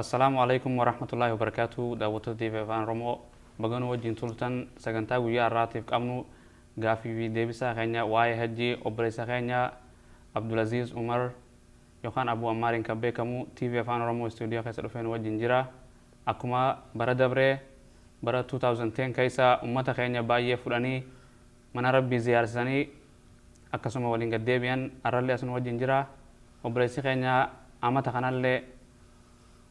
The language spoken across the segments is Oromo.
السلام عليكم ورحمة الله وبركاته. دعوة الدين فان رمو بغن وجين تلتن سجنتا ويا راتب أمنو غافي في ديبسا خينيا واي هجي أبريسا خينيا عبد العزيز عمر يوخان أبو أمارين كبي كمو تي في فان رمو استوديو خيس رفين وجين جرا أكما برا دبره برا 2010 كيسا أمتا خينيا باية فلاني من ربي زيار سني أكسما ولين قديبيان أرالي أسن وجين جرا أبريسا خينيا أمتا خنالي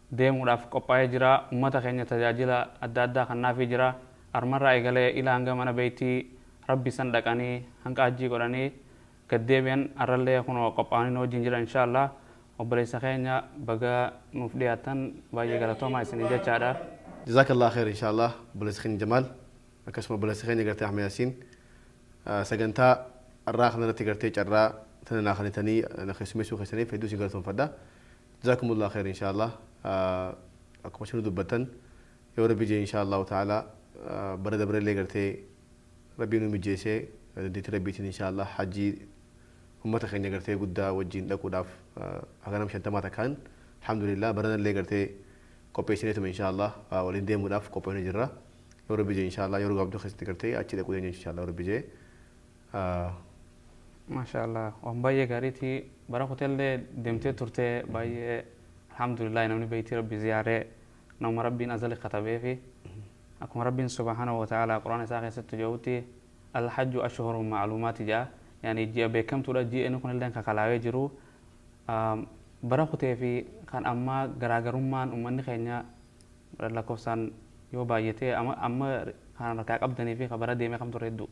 deemuudhaaf qophaa'ee jira. Ummata keenya tajaajila adda addaa kennaafii jira. Armarraa eegalee ilaa hanga mana beeytii rabbi san dhaqanii hanga hajjii godhanii gaddeebi'an arrallee kunoo qophaa'anii wajjin jira inshaallah. Obboleessa keenya baga nuuf dhiyaatan baay'ee galatoomaa isinii jechaadha. Jazakallah khair inshaallah obboleessa keenya Jamaal akkasuma obboleessa keenya gartee Ahmed Yaasiin sagantaa irraa kanarratti gartee carraa tana naa kanitanii na keessummeessuu keessaniif hedduu isin galatoomfadha. Jazakumullah khair inshaallah. akkuma shinu dubbatan yoo rabbi jee inshaallahu ta'ala bara dabarellee gartee rabbiin nu mijeessee dandeettii rabbiitiin inshaallah hajjii ummata keenya gartee guddaa wajjin dhaquudhaaf haganam 50 takkaan alhamdulillah baranallee gartee qopheessineetuma inshaallah waliin deemuudhaaf qophoonee jirra. yoo rabbi jee inshaallah yeroo gaabduu keessatti gartee achi dhaquu deenya inshaallah rabbi jee. Maashaallah waan baay'ee gaariitii bara hoteellee deemtee turtee baay'ee الحمد لله نمني بيتي ربي زيارة نوم ربي نزل خطبه في أكون ربي سبحانه وتعالى قرآن ساقي ست جوتي الحج أشهر معلومات جاء يعني جاء بكم ترى جاء إنه كنا لين كخلاوي جرو بركوتي في كان أما جراجرمان أمني خينيا لكوسان يوبا يتي أما كان ركاك أبدني في خبر دي ما كم تردو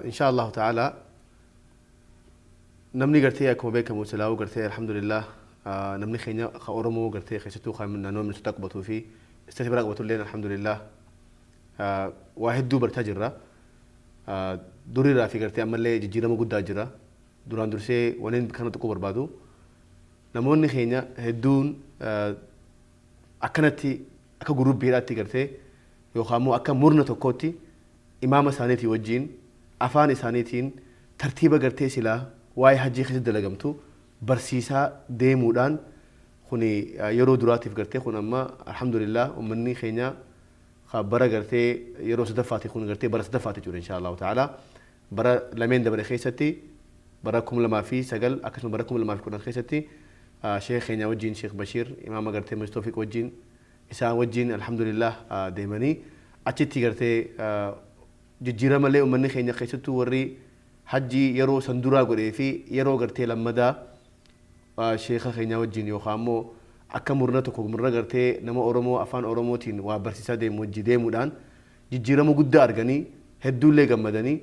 إن شاء الله تعالى نمني قرتي أكو بكم وسلاو قرتي الحمد لله نمني خينا خورمو قرتي خيشتو خامن نانو من ستقبطو في استثبار قبطو لنا الحمد لله واحد دو برتاجرة دوري رافي قرتي أما اللي جيرامو قد داجرة دوران درسي ونين كانوا تكو بربادو نموني خينا هدون أكنتي أكا جروب بيراتي قرتي يوخامو أكا مرنة تكوتي إمام سانيتي وجين أفان سانيتين ترتيبا قرتي سلا واي حجي خيس دلقمتو برسيسا ديمودان خوني يرو دراتيف قرتي خون أما الحمد لله ومني خينا خبرة قرتي يرو صدفاتي خون قرتي برا صدفاتي جور إن شاء الله تعالى برا لمن دبر خيستي براكم لما في سجل أكثر براكم لما في كنا خيستي شيخ خينا وجين شيخ بشير إمام قرتي مستوفيق وجين إسحاق وجين الحمد لله ديماني أشتي قرتي جيرة ملء ومني خينا خيستو وري حجي يرو سندورا قري في يرو قرتي لما دا شيخ خينا وجين يوخامو أكا مرنتو مرة قرتي نما أورمو أفان أورمو تين وبرسيسا دي موجي دي مودان جيرة مو قد أرغني هدو اللي قمداني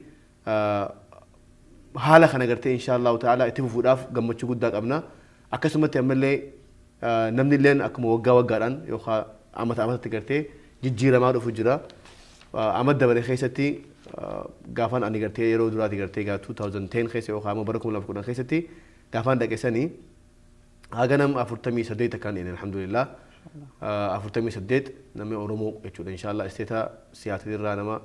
حالا خانا قرتي إن شاء الله تعالى اتفو فوداف قمتشو قد أبنا أكا سمت يعمل نمني لين أكا موقع وقاران يوخا عمت قرتي جيرة ما رفو جرا عمت دبري خيستي غافان أني قرتي يرو دراتي قرتي 2010 خيسي يوخا مباركم الله فكونا خيستي غافان داكساني هاغنم أفرتمي سديت كان يعني الحمد لله أفرتمي سديت نمي أورمو يجود إن شاء الله استيتا سياتي درا نما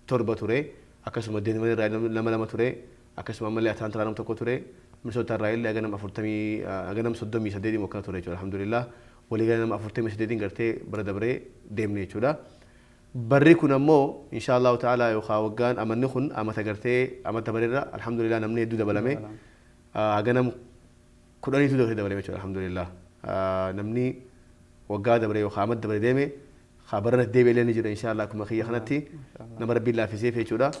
تربة توري أكسم الدين من الرأي لما توري أكسم أمالي أتان ترانم تكو توري من سوت الرأي اللي أغنم أفرتمي أغنم صدمي سديتي مكان توري الحمد لله ولي غنم أفرتمي سديتين قرتي برا دبري ديمني يجودا بري كنا مو إن شاء الله تعالى يوخا وقان أما نخن أما تقرتي أما تبريرا الحمد لله نمني دو دبلمي أغنم كلاني تو دبري دبلمي الحمد لله نمني وقا دبري يوخا أما دبري ديمي خبرنا ديبي لين نجرا إن شاء الله كما خي خنتي نمر بالله في سيف يجودا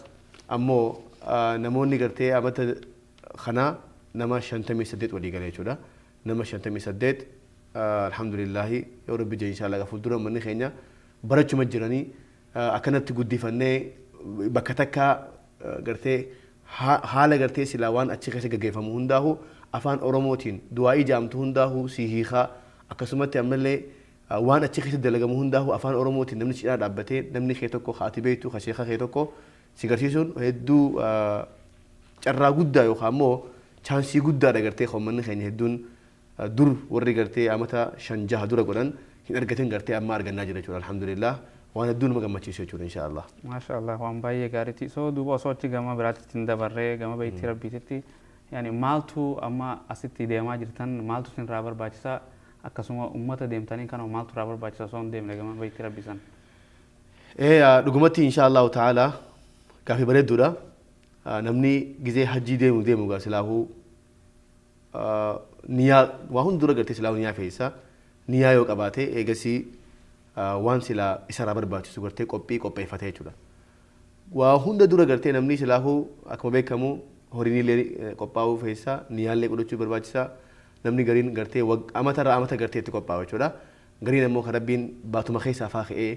أمو نموني قرتي أما خنا نما شنتمي سديت ولي قال يجودا نما شنتمي سديت الحمد لله يا رب جي إن شاء الله غفور درا مني خينا برج مجراني أكنت تقولي فني بكتكا قرتي حالة قرتي سلاوان أشيخ سجى جيف مهنداه أفان أورموتين دعائي جامت هنداه سيهيخا أكسمت يعمل لي وان أشيخ سدلجا مهنداه أفان أورموتين نمني شيء ربته نمني خيتكو خاتبيتو خشيخا خيتكو سيجارتيسون هدو جرّا جودة يخامو chaansii guddaadha gartee qommanni keenya hedduun dur warri gartee amata shan jaha dura godhan hin argatin gartee amma argannaa jira jechuudha alhamdulillah waan hedduun nama gammachiisu jechuudha inshaallah. Maashaallah waan baay'ee gaariiti. Soo duuba osoo achi gama biraatti hin dabarree gama bayitti rabbiititti يعني maaltu amma asitti deemaa jirtan maaltu isin irraa barbaachisa akkasuma ummata deemtanii kana maaltu irraa barbaachisa osoo hin deemne gama bayti rabbisan. Dhugumatti insha Allahu ta'ala gaaffii bareedduudha. Namni gizee hajjii deemu gaa silaahuu niyaa waa hundi dura gartee silaahuu niyaa fe'isa. Niyaa yoo qabaate eegasii waan silaa isa irraa barbaachisu gartee qopheeffatee jechuudha. Waa hunda dura gartee namni silaahuu akkuma beekamu horiin illee qophaa'uu fe'isa niyaallee godhachuu barbaachisa. Namni gariin gartee amatarraa amata gartee itti qophaa'u jechuudha. Gariin ammoo kan rabbiin baatuma keessaa faa ka'ee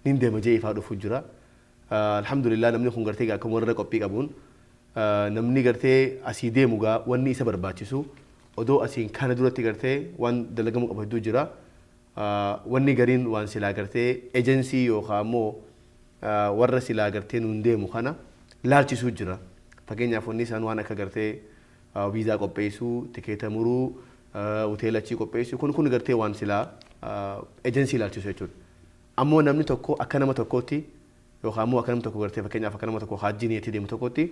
nin deema jee ifaa dhufu jira. Alhamdulillah namni kun gartee akkuma warra qophii qabuun namni gartee asii deemu gaa wanni isa barbaachisu odoo asiin kana duratti gartee waan dalagamu qabu hedduu jira. Wanni gariin waan silaa gartee ejensii yookaan ammoo warra silaa gartee nuun deemu kana laalchisuu jira. Fakkeenyaaf wanni isaan waan akka gartee viizaa qopheessuu, tikeeta muruu, hoteela achii qopheessuu kun gartee waan silaa ejensii laalchisu jechuudha. Ammoo namni tokko akka nama tokkootti yookaan ammoo akka nama tokko gartee fakkeenyaaf akka nama tokko hajjii niyyatee deemu tokkotti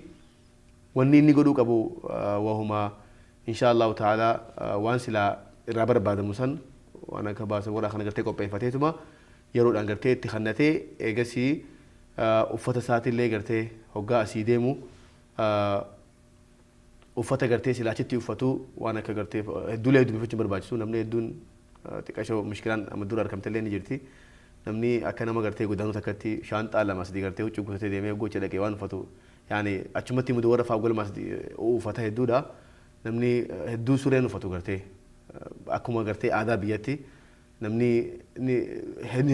wanni inni godhuu qabu wahuma insha Allahu ta'ala waan silaa irraa barbaadamu san waan akka baasa warra kana gartee qopheeffateetuma yeroodhaan gartee itti kannatee eegasii uffata isaatiillee gartee hoggaa asii deemu uffata gartee silaa achitti uffatu waan akka gartee hedduulee dubbifachuu barbaachisu namni hedduun xiqqashoo mushkilaan amma dura argamtellee ni jirti. Namni akka nama gartee godaanuu takkatti shaanxaa lama sadii gartee huccuu guutatee deemee gocha dhaqee waan uffatu yaani achumatti mudu warra fa'aa golmaa uffata hedduudha. Namni hedduu sureen uffatu gartee akkuma gartee aadaa biyyatti namni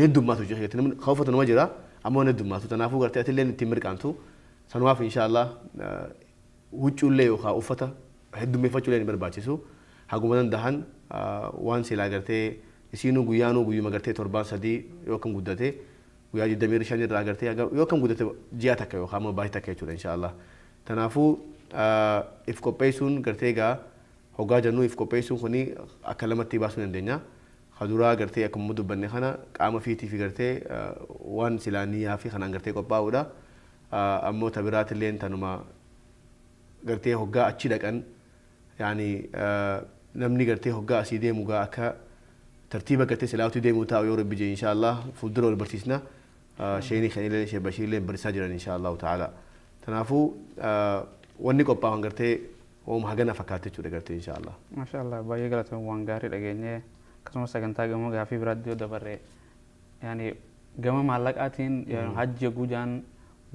heddummaatu jira namni kan uffatu nama jira ammoo heddummaatu kanaafuu gartee atillee ittiin mirqaantu sanumaaf inshallah huccuullee yookaan uffata heddummeeffachuullee ni barbaachisu haguma dandahan waan silaa gartee isiinuu guyyaanuu guyyuma gartee torbaan sadii yookaan guddate guyyaa 25 irraa gartee yookaan guddate ji'a takka yookaan ammoo baay'ee takka jechuudha inshallah. Kanaafuu if qopheessuun gartee gaa hoggaa jennuu if qopheessuun kuni akka lamatti baasuu dandeenya. Haduraa gartee akkuma dubbanne kana qaama fiitii fi gartee waan silaa niyyaa fi kanaan gartee qophaa'uudha. Ammoo tabiraatillee tanuma gartee hoggaa achi dhaqan yaani namni gartee hoggaa asii deemu gaa akka tartiiba gartee silaawatti deemuu taa'u yoo rabbi jee inshallah fuuldura wal barsiisna sheenii kanillee shee bashiirlee barsiisaa jiran inshallah ta'ala. Kanaafuu wanni qophaa'an gartee oom hagana fakkaate jechuudha gartee inshallah. Maashaallah baay'ee galatoomuu waan gaarii dhageenyee akkasumas sagantaa gama gaafii biraatti yoo dabarre yaani gama maallaqaatiin hajji gujaan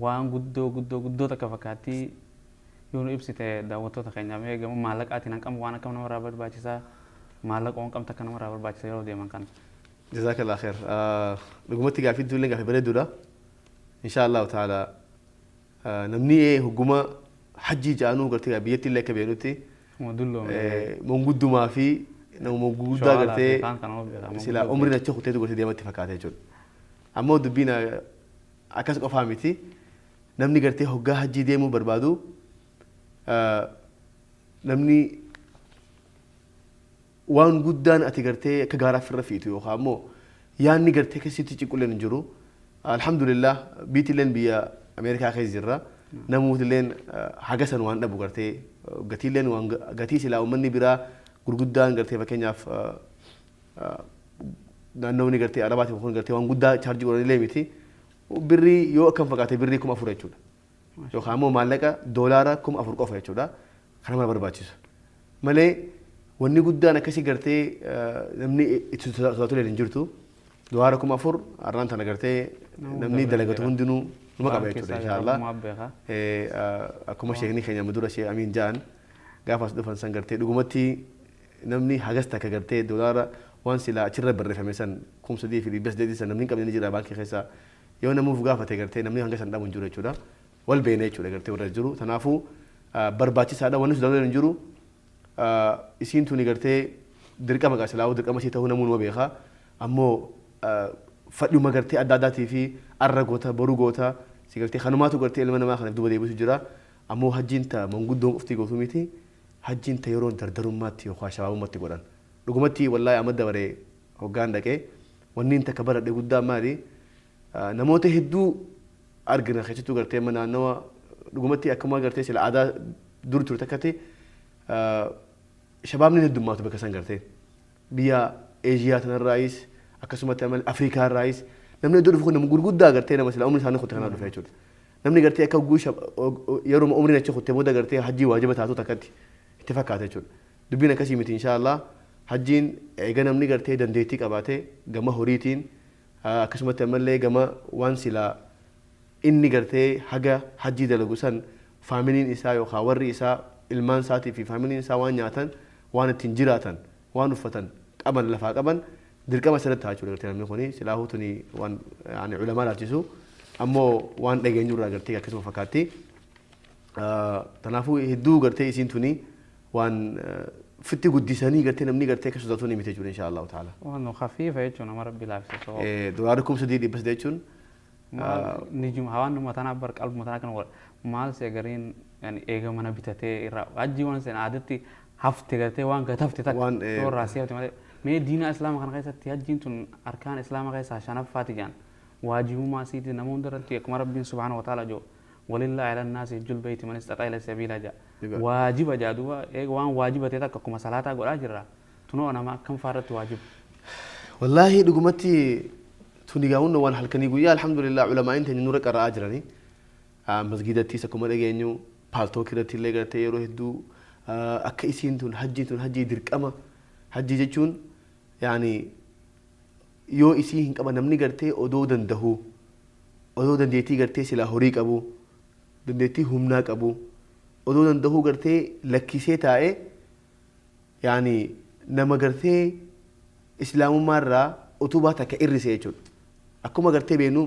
waan guddoo takka fakkaatti yoo nu ibsite daawwattoota keenyaaf gama maallaqaatiin hanqama waan akkam namarraa barbaachisaa maallaqa waan qabta akka namarraa barbaachisa yeroo deeman kana. Jazakallah khair. Dhugumatti gaafii duullee gaafii bareedduudha. Inshallah ta'ala namni hoguma hajji jaanuu gartee biyyatti illee akka beeknutti manguddumaa fi nama manguddaa gartee sila umriin achi kuteetu gartee deematti fakkaata jechuudha. Ammoo dubbiin akkas qofaa miti namni gartee hoggaa hajjii deemuu barbaadu namni waan guddaan ati gartee akka gaaraa firra fiitu yookaan ammoo yaanni gartee keessatti ciqulleen hin jiru. Alhamdulillah biitilleen biyya Ameerikaa keessa jirra. Namootilleen hagasan waan dhabu gartee gatiilleen waan gatii silaa uummanni biraa gurguddaan gartee fakkeenyaaf naannoonni gartee arabaatiif kun gartee waan guddaa chaarjii godhanillee miti. Birrii yoo akkam fakkaate birrii 4,000 jechuudha. Yookaan ammoo maallaqa doolaara 4,000 qofa jechuudha. Kana mala barbaachisu. Malee wanni guddaan akkasii gartee namni itti sodaatuleen hin jirtu. Doolaara 4,000 arraan tana gartee namni dalagatu hundinuu numa qaba jechuudha inshallah. Akkuma sheekni keenya mudura shee Amiin jaan gaafas dhufan san gartee dhugumatti namni hagas takka gartee doolaara waan silaa achirra barreeffame san 3,300 san namni qabne ni jira baankii keessa yoo namuuf gaafate gartee namni hanga san dhabu hin jiru jechuudha. Wal beene jechuudha gartee warra jiru. Kanaafuu barbaachisaadha wanni sodaatuleen hin jiru. Isiin tuni gartee dirqama qaasilaa dirqama ishee ta'uu namuu numa beeka. Ammoo fadhuma gartee adda addaatii fi arra goota boruu goota si gartee kanumaatu gartee ilma namaa kanaaf duba deebisu jira. Ammoo hajjiin ta manguddoon qofti gootu miti hajjiin ta yeroo dardarummaatti yookaan shabaabummaatti godhan. Dhugumatti wallaahi amma dabaree hoggaan dhaqee wanni takka baradhe guddaa maali namoota hedduu argina keessattuu gartee amma naannawa dhugumatti akkuma gartee sila aadaa dur ture takkatti shabaabni heddummaatu bakka san gartee biyya Eeshiyaa tanarraayis akkasumatti amal Afriikaarraayis namni iddoo dhufu kun nama gurguddaa gartee nama sila umri isaanii kutte kanaa dhufe jechuudha. Namni gartee akka yeroo umriin achi kutte booda gartee hajjii waajiba taatu takkatti itti fakkaata jechuudha. Dubbiin akkasii miti inshaallah hajjiin eega namni gartee dandeettii qabaatee gama horiitiin akkasumatti ammallee gama waan silaa inni gartee haga hajjii dalagu san faamiliin isaa yookaan warri isaa ilmaan isaatii fi faamiliin isaa waan nyaatan waan ittiin jiraatan waan uffatan qaban lafaa qaban dirqama sanatti haa jechuudha gartee namni kuni silaahu tuni waan ulamaa laalchisu ammoo waan dhageenyu irraa gartee akkasuma fakkaatti. Kanaafuu hedduu gartee isiin tuni waan fitti guddisanii gartee namni gartee akka sodaatu ni miti jechuudha inshaallah ta'ala. Waan khafiifa jechuun nama rabbi laafisa. Dolaarri kumsa diidhii bas jechuun nijum hawaan nama tanaa bar qalbuma tanaa kan maal see gariin eega mana bitatee irraa hajjii waan seen aadatti hafte gartee waan gatafte takka toorraa siifte malee mee diina islaamaa kana keessatti hajjiin tun arkaan islaamaa keessaa shanaffaati jedhan waajibummaa isiiti nama hundarratti akkuma rabbiin subhaanahu wa ta'ala joo ولله على الناس يحج البيت من استطاع إلى سبيل جاء واجب جادوا وان واجب تتك كما صلاة أقول أجرا تنو أنا ما كم فارت واجب والله دقمتي تنيجاون وان حلكني قويا الحمد لله علماء أنت نورك أرى أجرني مسجد تيسا كم رجعينيو بالتو كده تيلي قرتي يروح دو أكيسين تون حجي درك أما حجي جتون يعني يو إسيه كما نمني قرتي أدودن دهو أدودن ديتي قرتي سلا هوريك أبو dandeettii humnaa qabu odoo dandahuu gartee lakkisee taa'ee yaani nama gartee islaamummaa irraa utubaa takka irrise jechuudha. Akkuma gartee beenu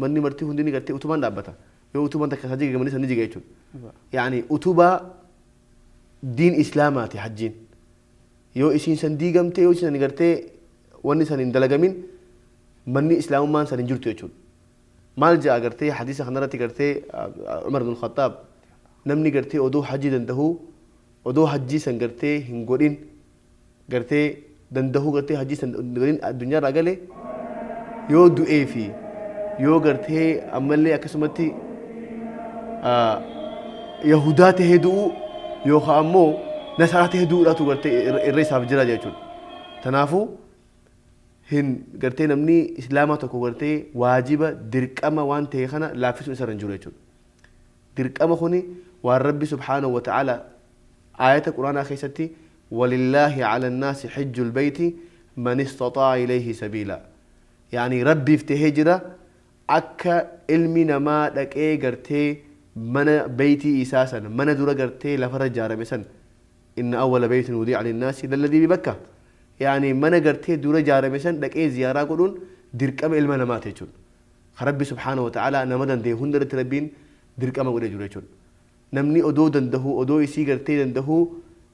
manni martii hundi gartee utubaan dhaabbata yoo utubaan takka isaa jigee sanni jigee jechuudha. Yaani utubaa diin islaamaati hajjiin yoo isiin san diigamtee yoo isiin gartee wanni san hin dalagamin manni islaamummaan san hin jirtu jechuudha. مال جاء قرتي حديث خنرتي قرتي عمر بن الخطاب نمني قرتي ودو حجي دندهو ودو حجي سن قرتي هنقولين قرتي دندهو قرتي حجي سن قرين الدنيا راقلي يو دو اي في يو قرتي أمالي أكسمتي يهودات هدو يو خامو نسارات هدو لا تو قرتي الرئيس عبد الجلال تنافو هن قرتي نمني إسلامه تكو قرتي واجبة دركما وان تيخنا لا فيسو إسر رنجولة دركما خوني والرب سبحانه وتعالى آية القرآن أخيستي ولله على الناس حج البيت من استطاع إليه سبيلا يعني ربي افتهجرة أكا علمي نما لك إيه قرتي من بيتي إساسا من دورا قرتي لفرج جاربسا إن أول بيت وضيع للناس الذي ببكة يعني من قرتي دورة جارمسن لك إيه زيارة قولون دركم علم نمات يجون ربي سبحانه وتعالى نمدن ده هندر تربين دركم قولي جوري يجون نمني أدو دندهو أدو يسي قرتي دندهو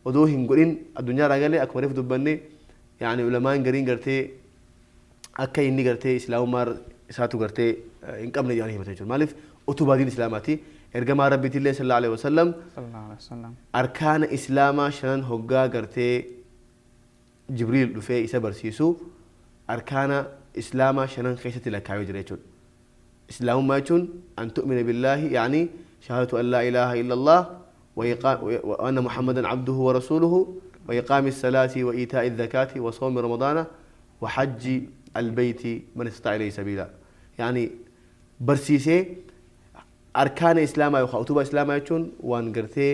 أدو هنقولين الدنيا رجالي أكبر في دبني يعني علماء قرين قرتي أكا إني قرتي إسلام مار ساتو قرتي إنكم نجاني متجون مالف أتوبادين إسلاماتي إرجع ربي تلي صلى الله عليه وسلم أركان إسلام شان هجا قرتي جبريل دفع إسا برسيسو أركان إسلام شنن خيشة لكاوي جريتون إسلام ما يكون أن تؤمن بالله يعني شهادة أن لا إله إلا الله وأن محمدا عبده ورسوله وإقام الصلاة وإيتاء الزكاة وصوم رمضان وحج البيت من استطاع إليه سبيلا يعني برسيسي أركان إسلام أو خطوبة إسلام يكون وأن قرتي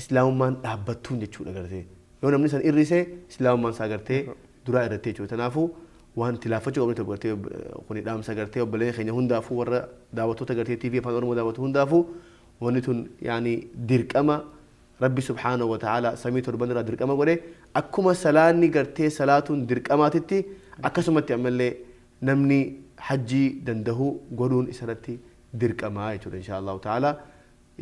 إسلام من أهبتون يكون قرتي يوم نمسن إرسه إسلام من ساقرته دراء إرتيه شو تنافو وان تلافته قبل تقرته خوني دام ساقرته وبلين خيني هندافو ورا دعوته تقرته تي في فانورم دعوته هندافو ونتون يعني درك أما ربي سبحانه وتعالى سميت ربنا درك أما قوله أكما سلاني قرته صلاة درك أما تتي أكسمت يعمل لي نمني حجي دندهو قولون إسرتي درك أما يجور إن شاء الله تعالى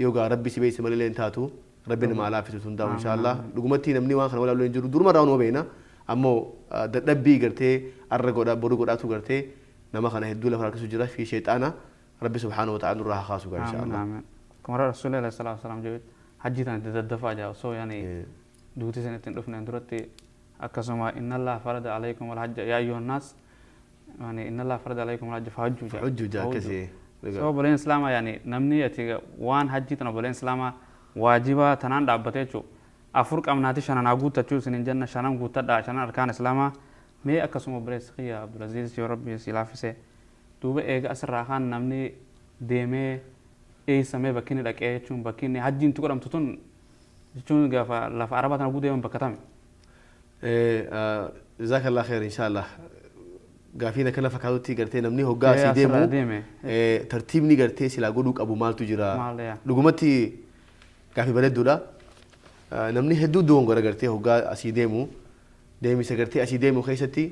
يوقع ربي سبي سمالي لين تاتو ربنا ما لافته تنداو إن شاء الله لقمتي نمني وان خن ولا لين جرو دور مرة ونوبينا أمو دبي قرتي الرجودا برجودا تو قرتي نما خنا هدولا فرق سجرا في شيطانا ربي سبحانه وتعالى راح خاصو إن شاء الله آمين كما رسول الله صلى الله عليه وسلم جوت حجي تدفع جاو سو يعني دوتي سنة تندفن اندرتي أكسما إن الله فرض عليكم الحج يا أيها الناس يعني إن الله فرض عليكم الحج فحجوا جا كذي سو بلين إسلام يعني نمني يتيجا وان حجي تنا بلين إسلام واجبة تنان دابته شو أفرق أمناتي شان أقول تجول سنين جنة شان أقول تدا شان أركان إسلاما ما أكسم بريس خيا عبد العزيز يا ربي سلافسه دوبه إيجا أسرع خان نمني ديمه إيه سماه بكيني لك إيه شون بكيني هجين تقولم تطن شون جافا لا فعربات أنا بودي يوم بكتامي جزاك الله خير إن شاء الله قافينا كنا فكرتي قرتي نمني هو قاسي ديمو ترتيبني قرتي سلا قولك أبو مال تجرا لقومتي قافي بلد دولا نمني هدو دون قرتي هو قاسي ديمو ديمي سقرتي أسي ديمو خيستي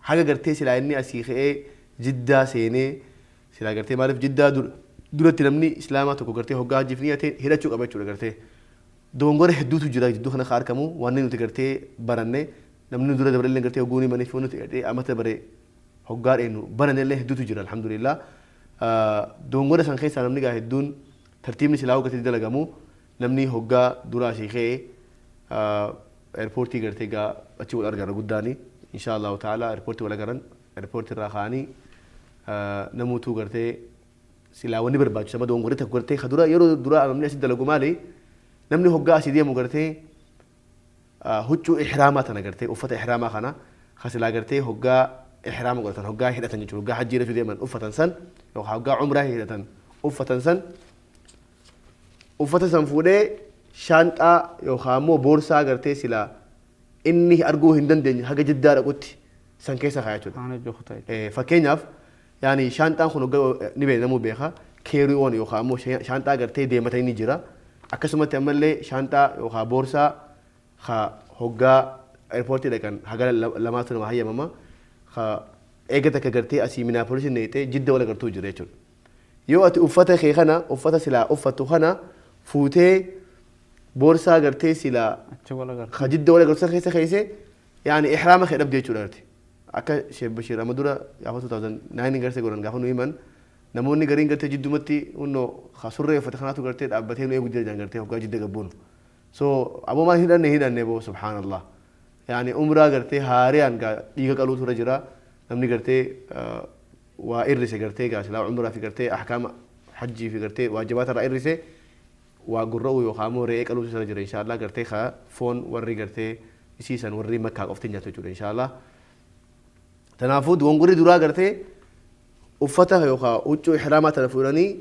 حاجة قرتي سلا إني أسي خي جدة سيني سلا قرتي ما أعرف جدة دولة نمني إسلامات وقرتي هو قاجي فنيتي هلا شو قبل شو قرتي دونغور هدو تجرا جدو خنا خار كمو واني نتقرتي برنة نمني دولة دبرلين قرتي وقوني مني فونو تقرتي أما تبري هقار إنه برنة اللي هدو تجرا الحمد لله دونغور سانخي سانمني قا هدون ترتيبني سلاو قتي دلقامو نمني هقا دورا شيخي ايربورتي قرتي قا أشوف الأرجع قداني إن شاء الله تعالى ايربورتي ولا قرن ايربورتي راخاني نموتو قرتي سلاوني برباج سما دونغور تقرتي خدورا يرو دورا نمني أسد دلقو مالي نمني هقا سيدي مقرتي هجو إحرامات أنا قرتي أفت إحراما خنا خسلا قرتي هقا إحرام قرتن هقا هيدا تنجو هقا حجي رجو ديما أفت سن أو هقا عمره هيدا أفت سن أفت سن فودي شانتا يو خامو بورسا قرتي سلا إني أرجو هندن دين هقا جدا رقوتي سن كيسا خايتون أنا جو خطاي فكينياف يعني شانتا خنو نبي نمو بيخا كيريون يو خامو شانتا قرتي ديما تيني جرا akkasumatti ammallee shaantaa yookaan boorsaa ka hoggaa airpoortii dhaqan haga lamaatu nama hayyamama ka eega takka gartee asii minaapolis neetee jidda wal agartuu jira jechuudha. Yoo ati uffata kee kana uffata silaa uffattu kana fuutee boorsaa gartee silaa ka jidda wal agartuu keessa keesse yaani ihraama kee dhabde jechuudha gartee. Akka Sheekh Bashiir amma dura gaafa 2009 gartee godhan gaafa nu himan namoonni gariin gartee jiddumatti hunnoo surree uffata kanaatu gartee dhaabbatee nu eegu jira gartee hoggaa jidda gabbuun so abumaan hidhanne boo subhaanallah yaani umraa gartee haariyaan dhiiga qaluutu irra jira namni gartee waa irrise gartee silaa umraa fi gartee ahkaama hajjii fi gartee waajibaata irraa irrise waa gurra'u yookaan immoo re'ee qaluutu irra jira inshaallah gartee kaa foon warri gartee isiisan warri makkaa qofti nyaatu jechuudha inshaallah tanaafuu dogongorri duraa gartee uffata yookaan huccuu ihraamaa tana fuudhanii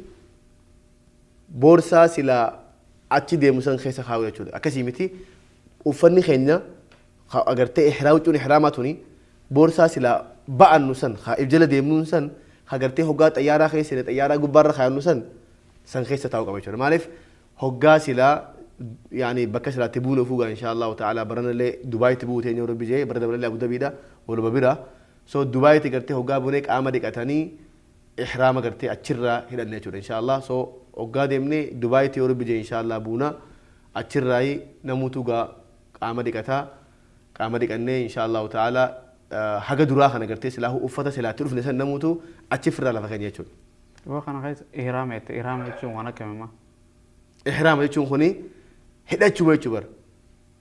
boorsaa silaa achi deemu san keessa kaa'u jechuudha. Akkasii miti uffanni keenya agartee huccuun ihraamaa tuni boorsaa silaa ba'annu san ibjala deemnuun san agartee hoggaa xayyaaraa keessa xayyaaraa gubbaarra kaa'annu san keessa taa'u qaba jechuudha. Maaliif hoggaa silaa yaani bakka silaatti buune fuugaa inshaallahu ta'ala baranallee Dubaayitti buutee yoo rabbi jee bara dabalallee Abu Dhabiidha waluma bira so Dubaayitti gartee hoggaa buunee qaama dhiqatanii إحرام قرتي أشرة هنا نيجور إن شاء الله سو أقادمني دبي تيورو بيجي إن شاء الله بونا أشرة نموتو قامدك أتا قامدك أني إن شاء الله تعالى حاجة دراها أنا قرتي سلاح أفتا سلاح تعرف نسان نموتو أشفر على فكان يجور وأنا خايس إحرام يجون وأنا كمان إحرام يجون خني هدا تشوي تشوبر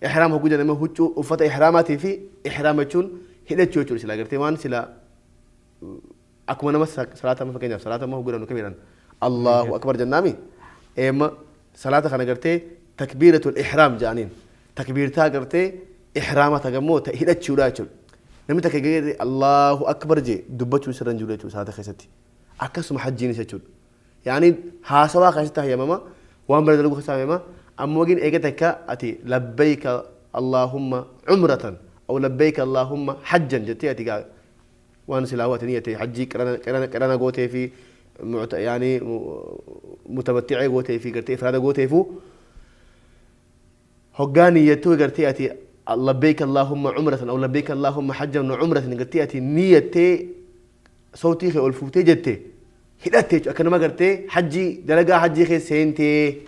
إحرام هو جنا ما هو أفتا إحراماتي في إحرام يجون هدا تشوي تشوي سلاح قرتي وان سلاح أكو أنا بس صلاة ما فكينا صلاة ما هو قرانو كبيرا الله أكبر جنامي إما صلاة خنا قرتي تكبيرة الإحرام جانين تكبيرتها قرتي إحرامها تجمو تهيدا تشوراتشون نمي تكجير الله أكبر جي دبتشو سرنجولتشو صلاة خيستي أكسم حجيني سجود يعني ها سوا خيستها يا ماما وان برد لو خيستها يا ماما أما وجين إيجا تكا أتي لبيك اللهم عمرة أو لبيك اللهم حجا جتي أتي وأنا سلاوات نيتي حجي كرنا قوتي في يعني متمتعي قوتي في قرتي إفراد قوتي فو هجاني يتوي قرتي أتي لبيك اللهم عمرة أو لبيك اللهم حجا وعمرة قرتي أتي نيتي صوتي خي والفوتي جتي هدأتي أكنا ما قرتي حجي دلقا حجي خي سينتي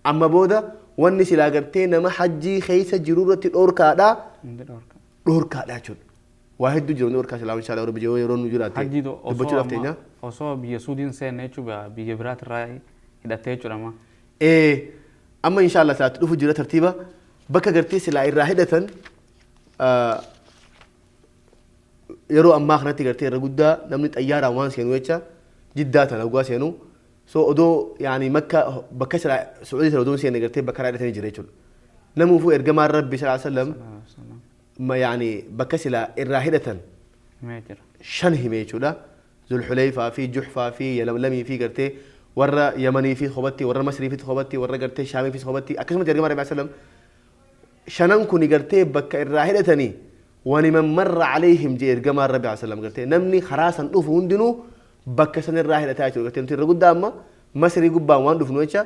أما بودا واني سلا قرتي نما حجي خيس جرورة الأوركا دا شون واحد دو جرون أوركا سلام إن شاء الله رب جوي يرون نجوراتي حجي دو أصو بيسودين سين نيجو بيجبرات راي هدأتي جرما أما إن شاء الله ساتلوف جرا ترتيبا بكا قرتي سلا الراحدة يرو أما خناتي قرتي رجودا نمنت أيارا وان سينو إيشا جدات أنا أقول سينو سو أدو يعني مكة بكسر سعودية سعودون سين قرتي بكرة تاني جريتشون نمو فو إرجما ربي صلى الله عليه وسلم ما يعني بكسلا الراهدة ميجر شنه ميجولا ذو الحليفة في جحفة في يلملمي في قرتي ورا يمني في خبتي ورا مصري في خبتي ورا قرتي شامي في خبتي أكسمت إرجما ربي صلى الله عليه وسلم شنن كوني قرتي بك الراهدة تاني ونمن مر عليهم جي إرجما ربي صلى الله عليه وسلم قرتي نمني خراسا نوف هندنو بك سن الراهدة تاعتو قرتي نتي رقود داما مصري قبا وان دوف نوچا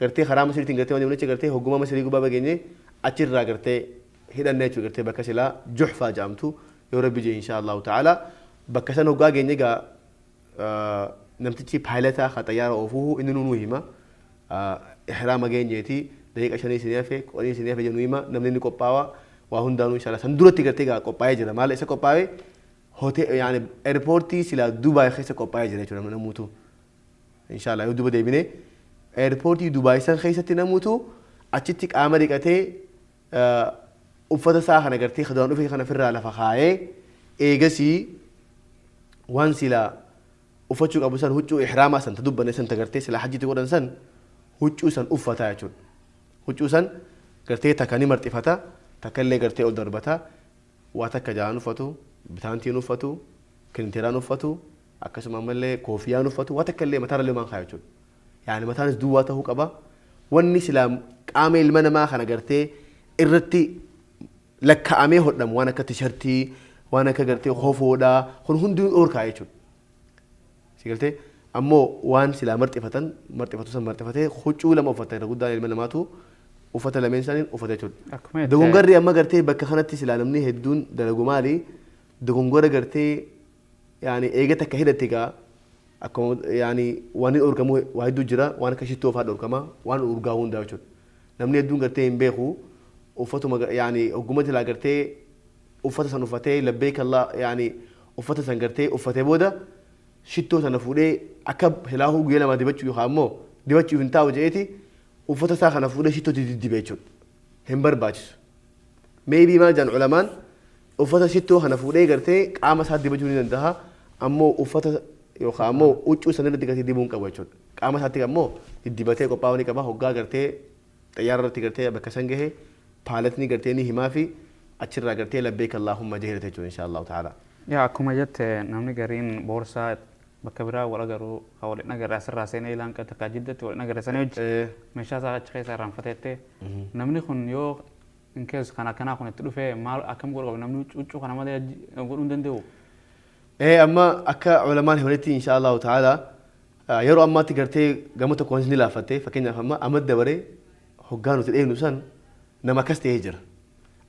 قرتي خرام مصري تنقرتي وان نوچا قرتي حكومة مصري قبا بغيني أچر را قرتي هيدا نيچو قرتي بك سلا جحفة جامتو يا ربي جي إن شاء الله تعالى بك سن هوغا غيني غا نمتي بايلتا خطيارة أوفوه إنه نوهما إحرام غينيتي دقيقة شني سنيافة قولي سنيافة جنوهما نمني نكوباوا وهون دانو إن شاء الله سندورتي قرتي غا كوباي جرا مال إسا كوباي هوتي يعني إيربورتي سلا دوباي خيسا كوباي جرا يچو نموتو إن شاء الله يودو بدي بني إيربورتي دوباي سان خيسا تنموتو أچتك آمريكا تي uffata isaa kana gartee khadaan dhufee kana firraa lafa kaayee eegasii waan sila uffachuu qabu san huccuu ihraamaa san tadubbanne san tagartee sila hajjiti godhan san huccuu san uffataa jechuudha. Huccuu san gartee takka ni marxifata takka illee gartee ol darbata waa takka jalaan uffatu bitaantiin uffatu kirinteeraan uffatu akkasuma ammallee koofiyaan uffatu waa takka illee mataarra illee maan kaaya jechuudha. Yaani mataanis duwwaa ta'uu qaba wanni sila qaama ilma namaa kana gartee irratti lakkaa'amee hodhamu waan akka tishartii waan akka gartee kofoodhaa kun hundi orkaa jechuudha. Si gartee ammoo waan silaa marxifatu san marxifatee huccuu lama uffata irra guddaan ilma namaatu uffata lameen isaaniin uffata jechuudha. Dogongorri amma gartee bakka kanatti silaa namni hedduun dalagu maali dogongora gartee yaani eega takka hidhatte gaa akkuma yaani waan hin orgamu waa hedduu jira waan akka shittoo fa'aa dhorkama waan urgaa hundaa jechuudha. Namni hedduun gartee hin beeku uffatu يعني حكومتي لا قرتي uffata san uffatee labbeek Allah yaani uffata san gartee uffatee booda shittoo sana fuudhee akka hilaahuu guyyaa lama dibachuu yookaan immoo dibachuu hin taa'u je'eeti uffata isaa kana fuudhee shittootti diddibe jechuudha. Hin barbaachisu. Meebii maal jedhan ulamaan uffata shittoo kana fuudhee gartee qaama isaa dibachuu ni danda'a ammoo uffata yookaan ammoo huccuu sana irratti gartee dibuu hin qabu jechuudha. Qaama isaatti ammoo diddibatee qophaa'uu ni qaba hoggaa gartee xayyaara irratti gartee bakka san gahee paaletni gartee ni himaa fi achirraa gartee labbeek Allaahumma jeerate jechuudha insha Allah ta'ala. Yaa akkuma jette namni gariin boorsaa bakka biraa wal agaruu wal nagar asirraa seenee ilaan qata kaajiddatti wal nagar sanii hojii meeshaa isaa achi keessa irraanfateettee namni kun yoo in keessa kana kanaa kun itti dhufee maal akkam godhu qabu namni huccuu kana malee godhuu hin danda'u. Amma akka ulamaan himanitti insha Allah ta'ala yeroo ammaatti gartee gama tokko ni laafattee fakkeenyaaf amma dabaree hoggaan nuti dheenu san nama akkas ta'ee jira.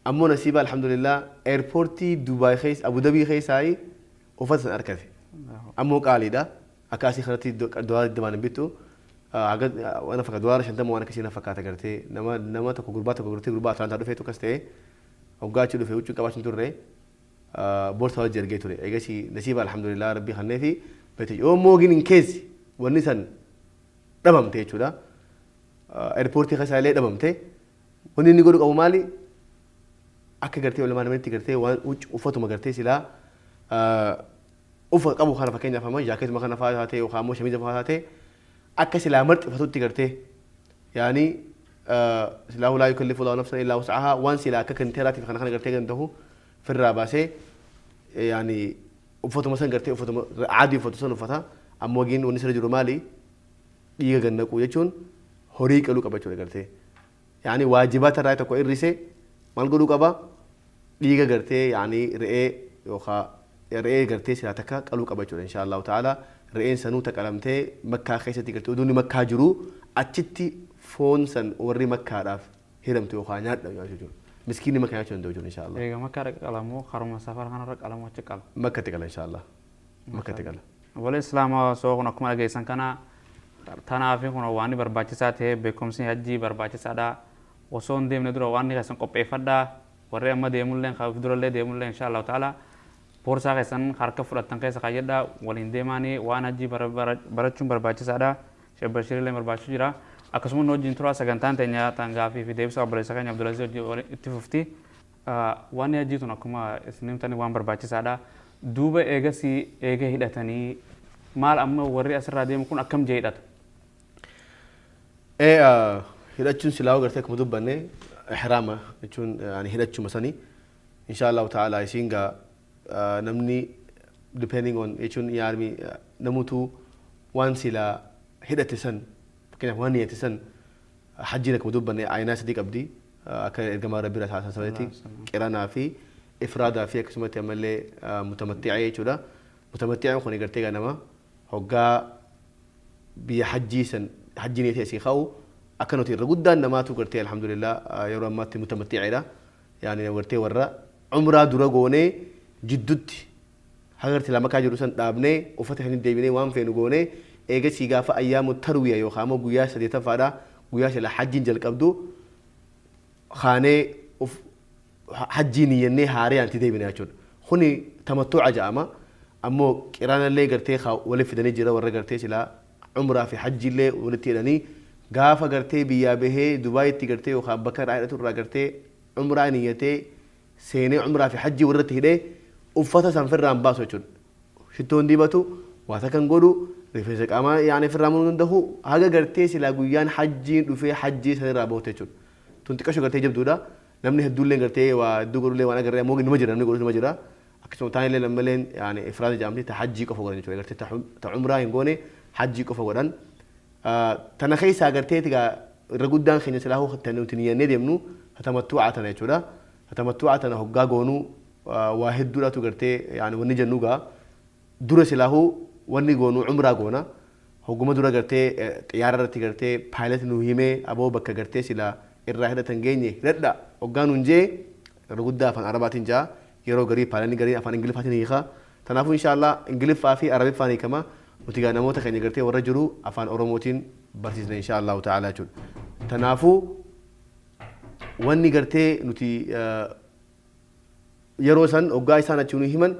Ammoo nasiiba alhamdulillah airportii Dubai keessa Abu Dhabi keessaayi uffata san argate. Ammoo qaaliidha. Akkaasii kanatti doolaara dibaman bitu waan fakkaatu doolaara 50 waan akkasii na fakkaata gartee nama tokko gurbaa Atlantaa dhufeetu akkas ta'ee hoggaa achi dhufee huccuu qabaachuun turre boorsaa wajji argee ture. Eegasii nasiiba alhamdulillah rabbii kannee fi beete yoo moogin hin keessi wanni san dhabamte jechuudha. Airportii keessaa illee dhabamte. Wanni inni godhu qabu maali? Akka gartee wal maanamatti gartee waan uffatuma gartee silaa uffata qabu kana fakkeenyaaf amma jaakeetuma kana fa'aa taatee yookaan immoo shamiza fa'aa taatee akka silaa marxifatutti gartee yaani silaa ulaa yukallifu Allahu nafsan illaa wus'ahaa waan silaa akka kanteeraatiif kana gartee gandahu firraa baasee yaani uffatuma san gartee uffatuma caadii uffatu san uffata ammoo giin wanni sirra jiru maali dhiiga gannaquu jechuun horii qaluu qaba jechuudha gartee yaani waajibaata irraa tokko irrisee maal godhuu qaba dhiiga gartee yaani re'ee yookaan re'ee gartee silaa takka qaluu qaba jechuudha insha Allah ta'ala re'een sanuu taqalamtee makkaa keessatti gartee oduun makkaa jiru achitti foon san warri makkaadhaaf hiramtu yookaan nyaadha jechuudha miskiinni makkaa nyaachuu danda'u jechuudha insha Allah. Egaa makkaa qalamoo haruma safara kanarra qalamoo achi qala. Makkatti qala insha Allah. Makkatti qala. Wala islaamaa soo kun akkuma dhageessan kana tanaaf kun waan barbaachisaa ta'e beekumsi hajjii barbaachisaadha. Osoo hin deemne dura waan keessan qopheeffadhaa warri amma deemullee kaaf durallee deemullee insha Allah ta'ala boorsaa keessan harka fudhattan keessa kaayadhaa waliin deemaanii waan hajjii barachuun barbaachisaadha. Sheekh Bashiirillee barbaachisuu jira. Akkasuma nu wajjin tura sagantaan teenya gaafii fi deebisa obboleessa keenya Abdulaziz itti fufti. Waan hajjii tun akkuma isin himtanii waan barbaachisaadha. Duuba eega hidhatanii maal amma warri asirraa deemu kun akkam jee hidhata? Hidhachuun silaa gartee akkuma dubbanne إحرامه يكون يعني هنا شو مثلا إن شاء الله تعالى يسينجا نمني depending on يكون يعني نموتو وان سلا هنا تسن كنا وانية تسن حجينك مدوبنا عينا صديق أبدي أكل الجماعة ربي رتها سنتي كرانا في إفرادا في كسمة يعمل متمتعي كذا متمتعي خوني قرتي أنا هوجا بحجي سن حجي نيتي سيخاو أكنو تير قدّا نما تو قرتي الحمد لله يوم ما متمتعي لا يعني قرتي ورا عمره درا قوني جدّت هاجرت لما كاجرو سن دابني وفتحني ديبني وام فين قوني إيجا سيجا فأيام التروية يو خامو قويا سديتا فادا قويا سلا حجين جل قبدو خانه حجيني يني هاري أنت ديبني أشون خوني تمتع جامع أمو كيرانا اللي قرتي خا ولا في دني جرا ورا قرتي سلا عمره في حج اللي ولتي لني قافا قرتي بيا به دبي تي قرتي وخاب بكر عائلة الرا قرتي عمره نيتي سنة عمره في حج ورتي هده وفتا سنفر رام باسو شون شتون دي باتو واتكن قولو رفيسك أما يعني في الرامون ده هذا قرتي سلا قويان حجين وفي حجي سنة رابوته شون تنتكشوا قرتي جب دودا نمني هدول لين قرتي ودو قولوا لي وانا قرتي موجي نمجرا نقول نمجرا أكسو تاني لين لما لين يعني إفراد جامتي تحجي كفو قرني شوي قرتي تعمره ينقوني حجي كفو قرن تناخي ساقرتي تيجا رجودان خيني سلاهو تنو تنيا نديمنو هتمتوعة تنا يشودا هتمتوعة تنا هجا قونو واحد دولا تقرتي يعني وني جنوجا دورة سلاهو وني قونو عمره قونا هجوم دورا قرتي يارا تقرتي pilot نوهيمه أبو بكر قرتي سلا الرحلة تنجيني ردا هجانو نجى رجودا فان عرباتين جا يرو غري بالاني غري افان انجليز فاتي نيخا تنافو ان شاء الله انجليز فافي عربي فاني كما وتيغا نموت خني غرتي ورجرو افان اوروموتين برسيزنا ان شاء الله تعالى جون تنافو وني غرتي نتي يروسن اوغاي سانا تشوني هيمن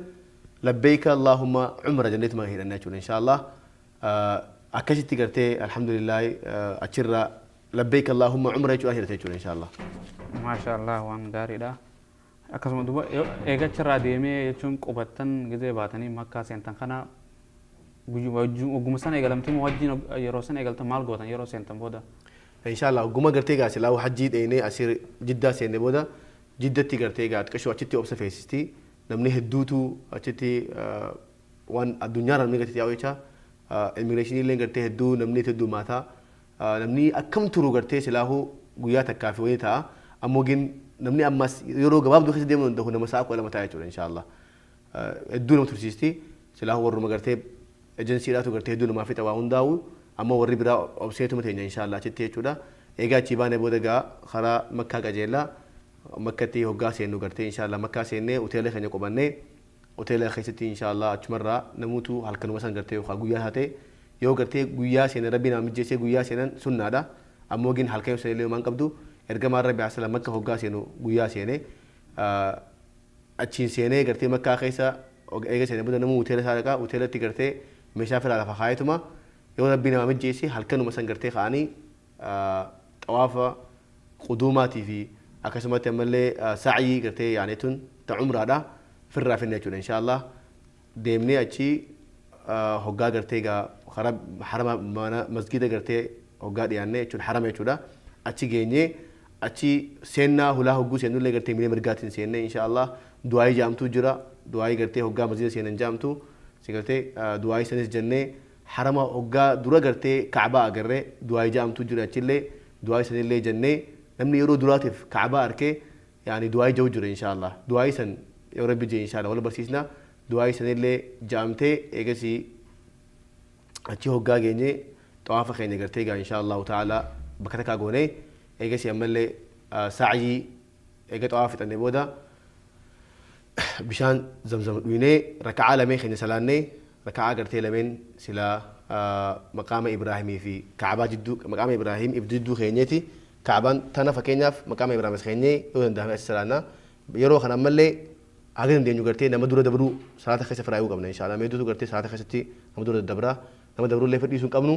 لبيك اللهم عمره جنت ما هي لنا ان شاء الله اكشتي غرتي الحمد لله اتشرا لبيك اللهم عمره تشوني ان شاء الله ما شاء الله وان غاري ده akkasuma duba eega cirraa deemee jechuun qubatan gizee baatanii makkaa seentan kana oguma sana eegalamtee moo hajjiin yeroo sana eegaltan maal gootan yeroo seentan booda inshallah oguma gartee gaa silaa hajjii dheenee asir jiddaa seenne booda jiddatti gartee gaa xiqqashoo achitti obsa feesisti namni hedduutu achitti waan addunyaa namni gartee yaa'u jecha immigireeshinii illee gartee hedduu namni hedduu maataa namni akkam turu gartee silaahu guyyaa takkaa fi wayii ta'a ammoo gin namni ammas yeroo gabaabduu keessa deemnu hunduu nama sa'a kudha lama ta'a jechuudha inshallah hedduu nama tursiisti silaahu warruma gartee ejensiidhaatu gartee hedduu namaa fixa waa hundaa'u ammoo warri biraa obseetuma teenya inshallah achitti jechuudha eegaa achii baanee booda gaa karaa makkaa qajeellaa makkatti hoggaa seennu gartee inshallah makkaa seennee hoteela keenya qubannee hoteela keessatti inshallah achumarraa namuutu halkanuma san gartee yookaan guyyaa taate yoo gartee guyyaa seene rabbi nama mijjeessee guyyaa seenan sunnaadha ammoo gin halkan yoo seenillee waan qabdu ergamaan rabbi asala makka hoggaa seenu guyyaa seene achiin seenee gartee makkaa keessa eega seene booda namuu hoteela isaa dhaqaa hoteelatti gartee meeshaa firaa lafa kaayatuma yoo rabbi nama mijjeesse halkanuma san gartee ka'anii xawaafa quduumaatii fi akkasumatti ammallee saacii gartee yaanetun ta cumraadha firraa finne jechuudha inshallah deemnee achi hoggaa gartee gaa karaa harama mana masgida gartee hoggaa dhiyaannee jechuudha harama jechuudha achi geenyee achi seennaa hulaa hogguu seennullee gartee milee mirgaatiin seennee inshallah du'aayii jaamtuu jira du'aayii gartee hoggaa masgida seenan jaamtuu si gartee du'aayii sanis jennee harama hoggaa dura gartee kaabaa agarree du'aayii jaamtuu jira achillee du'aayii sanillee jennee namni yeroo duraatiif kaabaa arkee yaani du'aayii jawu jira inshallah du'aayii san yoo rabbi jee inshallah wala barsiisna du'aayii sanillee jaamtee eegasii achi hoggaa geenyee xawaafa keenya gartee gaa inshallah ta'ala bakka takkaa goonee eegasii ammallee saacii eega xawaafa fixannee booda bishaan zamzam dhuynee raka'aa lameen keenya salaannee raka'aa gartee lameen silaa maqaama Ibraahimii fi kaabaa jidduu maqaama Ibraahim jidduu keenyeeti kaabaan tana fakkeenyaaf maqaama Ibraahim keenyee yoo danda'ame as salaannaa yeroo kana ammallee haga dandeenyu gartee nama dura dabruu salaata keessa firaayuu qabna inshallah meedutu gartee salaata keessatti nama dura dabraa nama dabrullee fedhiisuu hin qabnu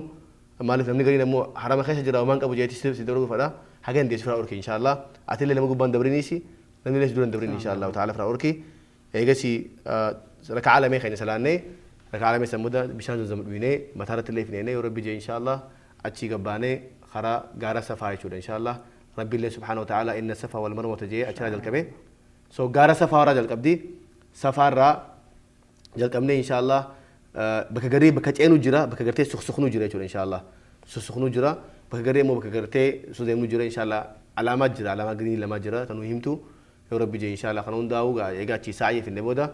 maaliif namni gariin ammoo harama keessa jira waan qabu jeetis si dabruu fadha haga dandeessu firaa urki inshallah atillee nama gubbaan dabriniisi namni lees dura dabrin inshallah ta'ala firaa urki eegasi raka'aa lamee keenya salaannee raka'aa lamee sammuda bishaan zamzam dhuynee mataarratti illee fineenee yoo rabbi jee inshallah achii gabbaanee karaa gaara safaa jechuudha inshallah ربي الله سبحانه وتعالى إن الصفا والمروة جاء أشرا جلكبه سو غارة صفا ورا جلكبدي صفا را جلكبني إن شاء الله بكجري بكتشينو جرا بكجرتي سخنو جرا إن شاء الله سخنو جرا بكجري مو بكجرتي سوديمو جرا إن شاء الله علامات جرا علامات جرين لما جرا تنوهمتو يا ربي جاي إن شاء الله خلون داو يجا شيء سعي في النبودا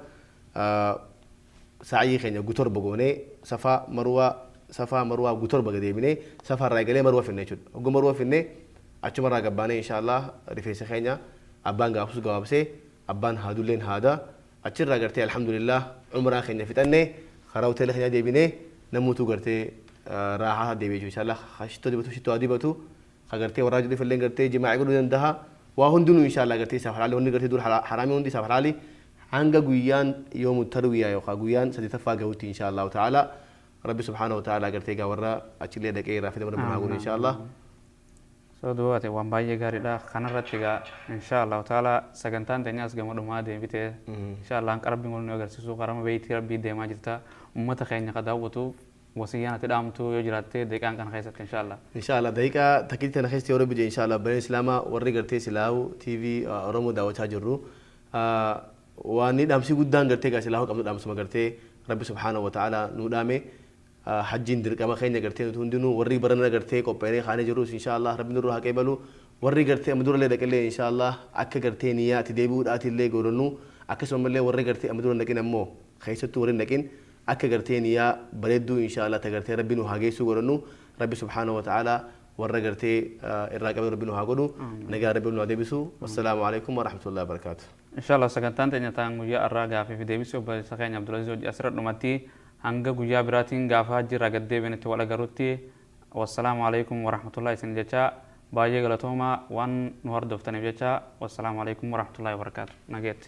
سعي خينا قطر بقوني صفا مروة قطر بقدي مني صفا راجلي مروة في النجود وقوم مروة في النه أشوف مرة قباني إن شاء الله رفيس خينا أبان قابوس قابسه أبان هادولين هذا أشر راجرتي الحمد لله عمره خينا في تنه خراوت له خينا دي بني نموتو قرتي راحة دي بيجو إن شاء الله خشتو دي بتو شتو دي بتو خقرتي وراجل في اللين قرتي جماعة يقولوا يندها وهندونو إن شاء الله قرتي سافر علي هندي قرتي دول حرامي هندي سافر علي hanga guyyaan yoom tarwiyaa yookaan guyyaan saditaffaa gahutti insha Allah ta'ala rabbi subhanahu wa ta'ala gartee gaa warra achillee dhaqee irraa fidama rabbi haa godhu insha Allah so duwwaate waan baay'ee gaariidha kanarratti egaa insha Allah ta'ala sagantaan teenyaas gama dhumaa deebite insha Allah hanqa rabbiin wal nu agarsiisu karama beeytii rabbii deemaa jirta ummata keenya ka daawwatuuf wasiyyaan ati dhaamtu yoo jiraatte deeqaan kana keessatti insha Allah daqiiqaa takkiitti tana keessatti yoo rabbi jee insha Allah bani islaamaa warri gartee silaahu TV Oromoo daawwachaa jirru واني دامسي قدان قرتي قاسي الله قبل دامس ما قرتي ربي سبحانه وتعالى نودامي حجين درك ما خينا قرتي تهندنو وري برنا قرتي كوبيري خانه جروس ان شاء الله ربي نروح كيبلو وري قرتي امدور لي دكلي ان شاء الله اك قرتي نيا تديبو داتي لي غورنو اك سوملي وري قرتي امدور لكن امو خيستو وري لكن اك قرتي نيا بريدو ان شاء الله تقرتي ربي نو هاجيسو غورنو ربي سبحانه وتعالى وري قرتي الراقب ربي نو هاغودو نجا ربي نو ديبسو والسلام عليكم ورحمه الله وبركاته إن شاء الله سكنتان تاني تانغ ويا الرجع في ديبسو بسخين عبد العزيز أسرة نمتي هنگا ويا براتين غافا جي رجع ديبنت ولا جروتي والسلام عليكم ورحمة الله سنجتا باجي غلطهما وان نهار دفتن بيجتا والسلام عليكم ورحمة الله وبركاته نجيت